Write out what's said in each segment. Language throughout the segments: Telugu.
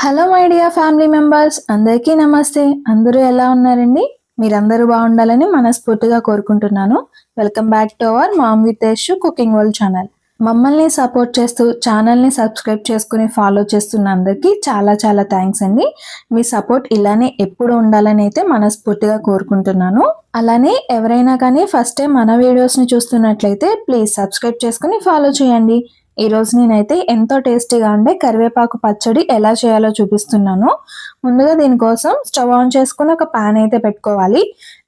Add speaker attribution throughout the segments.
Speaker 1: Hello my dear family members, అందరికీ నమస్తే. అందరూ ఎలా ఉన్నారండి? మీరందరూ బాగుండాలని మనస్ఫూర్తిగా కోరుకుంటున్నాను. Welcome back to our mom with Yashu cooking world channel. మమ్మల్ని సపోర్ట్ చేస్తూ ఛానల్ని సబ్స్క్రైబ్ చేసుకుని ఫాలో చేస్తున్న అందరికీ చాలా చాలా థ్యాంక్స్ అండి. మీ సపోర్ట్ ఇలానే ఎప్పుడు ఉండాలని అయితే మనస్ఫూర్తిగా కోరుకుంటున్నాను. అలానే ఎవరైనా కానీ ఫస్ట్ టైం మన వీడియోస్ని చూస్తున్నట్లయితే ప్లీజ్ సబ్స్క్రైబ్ చేసుకుని ఫాలో చేయండి. ఈరోజు నేనైతే ఎంతో టేస్టీగా ఉండే కరివేపాకు పచ్చడి ఎలా చేయాలో చూపిస్తున్నాను. ముందుగా దీనికోసం స్టవ్ ఆన్ చేసుకుని ఒక ప్యాన్ అయితే పెట్టుకోవాలి.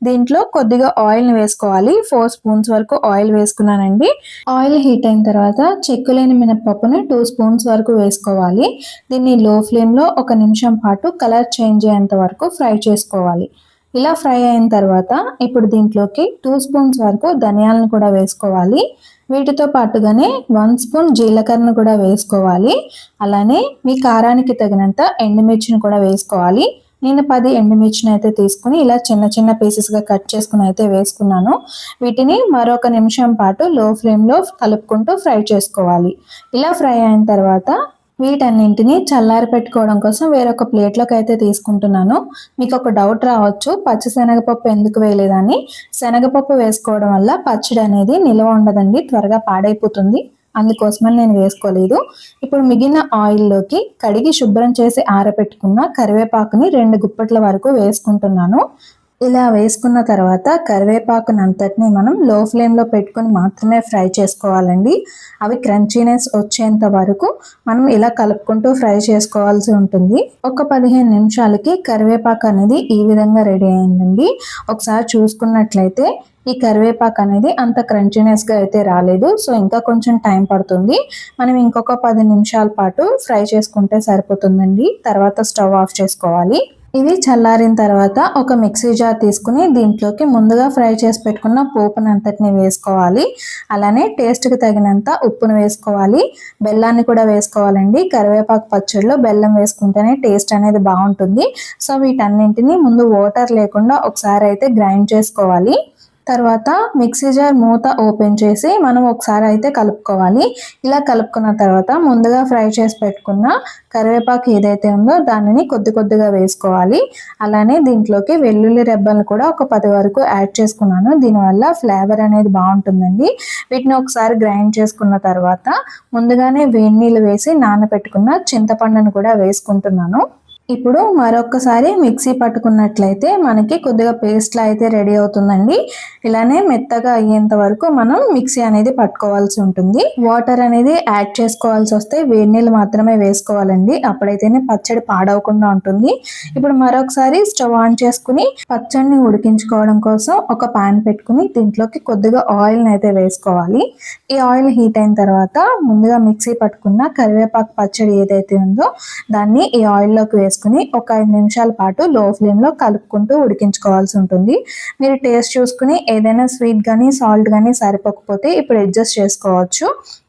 Speaker 1: దీంట్లో కొద్దిగా ఆయిల్ని వేసుకోవాలి. 4 స్పూన్స్ వరకు ఆయిల్ వేసుకున్నానండి. ఆయిల్ హీట్ అయిన తర్వాత చెక్కులేని మినపప్పుని 2 స్పూన్స్ వరకు వేసుకోవాలి. దీన్ని లో ఫ్లేమ్లో 1 నిమిషం పాటు కలర్ చేంజ్ అయ్యేంత వరకు ఫ్రై చేసుకోవాలి. ఇలా ఫ్రై అయిన తర్వాత ఇప్పుడు దీంట్లోకి 2 స్పూన్స్ వరకు ధనియాలను కూడా వేసుకోవాలి. వీటితో పాటుగానే 1 స్పూన్ జీలకర్రను కూడా వేసుకోవాలి. అలానే మీ కారానికి తగినంత ఎండుమిర్చిని కూడా వేసుకోవాలి. నేను 10 ఎండుమిర్చిని అయితే తీసుకుని ఇలా చిన్న చిన్న పీసెస్గా కట్ చేసుకుని అయితే వేసుకున్నాను. వీటిని మరొక నిమిషం పాటు లో ఫ్లేమ్లో కలుపుకుంటూ ఫ్రై చేసుకోవాలి. ఇలా ఫ్రై అయిన తర్వాత వీటన్నింటినీ చల్లారి పెట్టుకోవడం కోసం వేరొక ప్లేట్లోకి అయితే తీసుకుంటున్నాను. మీకు ఒక డౌట్ రావచ్చు, పచ్చి శనగపప్పు ఎందుకు వేయలేదని. శనగపప్పు వేసుకోవడం వల్ల పచ్చడి అనేది నిల్వ ఉండదండి, త్వరగా పాడైపోతుంది. అందుకోసమని నేను వేసుకోలేదు. ఇప్పుడు మిగిలిన ఆయిల్లోకి కడిగి శుభ్రం చేసి ఆరబెట్టుకున్న కరివేపాకుని 2 గుప్పట్ల వరకు వేసుకుంటున్నాను. ఇలా వేసుకున్న తర్వాత కరివేపాకునంతటిని మనం లో ఫ్లేమ్లో పెట్టుకుని మాత్రమే ఫ్రై చేసుకోవాలండి. అవి క్రంచీనెస్ వచ్చేంత వరకు మనం ఇలా కలుపుకుంటూ ఫ్రై చేసుకోవాల్సి ఉంటుంది. ఒక 15 నిమిషాలకి కరివేపాకు అనేది ఈ విధంగా రెడీ అయిందండి. ఒకసారి చూసుకున్నట్లయితే ఈ కరివేపాకు అనేది అంత క్రంచీనెస్గా అయితే రాలేదు. సో ఇంకా కొంచెం టైం పడుతుంది. మనం ఇంకొక 10 నిమిషాల పాటు ఫ్రై చేసుకుంటే సరిపోతుందండి. తర్వాత స్టవ్ ఆఫ్ చేసుకోవాలి. ఇవి చల్లారిన తర్వాత ఒక మిక్సీ జార్ తీసుకుని దీంట్లోకి ముందుగా ఫ్రై చేసి పెట్టుకున్న పోపుని అంతటిని వేసుకోవాలి. అలానే టేస్ట్కి తగినంత ఉప్పును వేసుకోవాలి. బెల్లాన్ని కూడా వేసుకోవాలండి. కరివేపాకు పచ్చడిలో బెల్లం వేసుకుంటేనే టేస్ట్ అనేది బాగుంటుంది. సో వీటన్నింటినీ ముందు వాటర్ లేకుండా ఒకసారి అయితే గ్రైండ్ చేసుకోవాలి. తర్వాత మిక్సీ జార్ మూత ఓపెన్ చేసి మనం ఒకసారి అయితే కలుపుకోవాలి. ఇలా కలుపుకున్న తర్వాత ముందుగా ఫ్రై చేసి పెట్టుకున్న కరివేపాకు ఏదైతే ఉందో దానిని కొద్ది కొద్దిగా వేసుకోవాలి. అలానే దీంట్లోకి వెల్లుల్లి రెబ్బలను కూడా ఒక 10 వరకు యాడ్ చేసుకున్నాను. దీనివల్ల ఫ్లేవర్ అనేది బాగుంటుందండి. వీటిని ఒకసారి గ్రైండ్ చేసుకున్న తర్వాత ముందుగానే వేడి నీళ్ళు వేసి నానబెట్టుకున్న చింతపండును కూడా వేసుకుంటున్నాను. ఇప్పుడు మరొకసారి మిక్సీ పట్టుకున్నట్లయితే మనకి కొద్దిగా పేస్ట్లా అయితే రెడీ అవుతుందండి. ఇలానే మెత్తగా అయ్యేంత వరకు మనం మిక్సీ అనేది పట్టుకోవాల్సి ఉంటుంది. వాటర్ అనేది యాడ్ చేసుకోవాల్సి వస్తే వేడి నీళ్ళు మాత్రమే వేసుకోవాలండి. అప్పుడైతేనే పచ్చడి పాడవకుండా ఉంటుంది. ఇప్పుడు మరొకసారి స్టవ్ ఆన్ చేసుకుని పచ్చడిని ఉడికించుకోవడం కోసం ఒక పాన్ పెట్టుకుని దీంట్లోకి కొద్దిగా ఆయిల్ని అయితే వేసుకోవాలి. ఈ ఆయిల్ హీట్ అయిన తర్వాత ముందుగా మిక్సీ పట్టుకున్న కరివేపాకు పచ్చడి ఏదైతే ఉందో దాన్ని ఈ ఆయిల్లోకి వేసుకుని ఒక 5 నిమిషాల పాటు లో ఫ్లేమ్లో కలుపుకుంటూ ఉడికించుకోవాల్సి ఉంటుంది. మీరు టేస్ట్ చూసుకుని ఏదైనా స్వీట్ కానీ సాల్ట్ కానీ సరిపోకపోతే ఇప్పుడు అడ్జస్ట్ చేసుకోవచ్చు.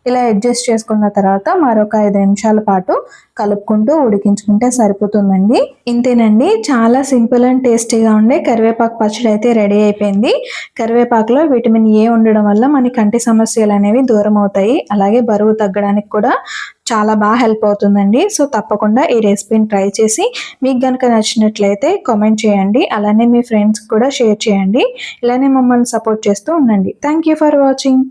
Speaker 1: ఇలా అడ్జస్ట్ చేసుకున్న తర్వాత మరొక 5 నిమిషాల పాటు కలుపుకుంటూ ఉడికించుకుంటే సరిపోతుందండి. ఇంతేనండి, చాలా సింపుల్ అండ్ టేస్టీగా ఉండే కరివేపాకు పచ్చడి అయితే రెడీ అయిపోయింది. కరివేపాకులో విటమిన్ ఏ ఉండడం వల్ల మన కంటి సమస్యలు అనేవి దూరం అవుతాయి. అలాగే బరువు తగ్గడానికి కూడా చాలా బాగా హెల్ప్ అవుతుందండి. సో తప్పకుండా ఈ రెసిపీని ట్రై చేసి మీకు కనుక నచ్చినట్లయితే కామెంట్ చేయండి. అలానే మీ ఫ్రెండ్స్ కూడా షేర్ చేయండి. ఇలానే మమ్మల్ని సపోర్ట్ చేస్తూ ఉండండి. Thank you for watching.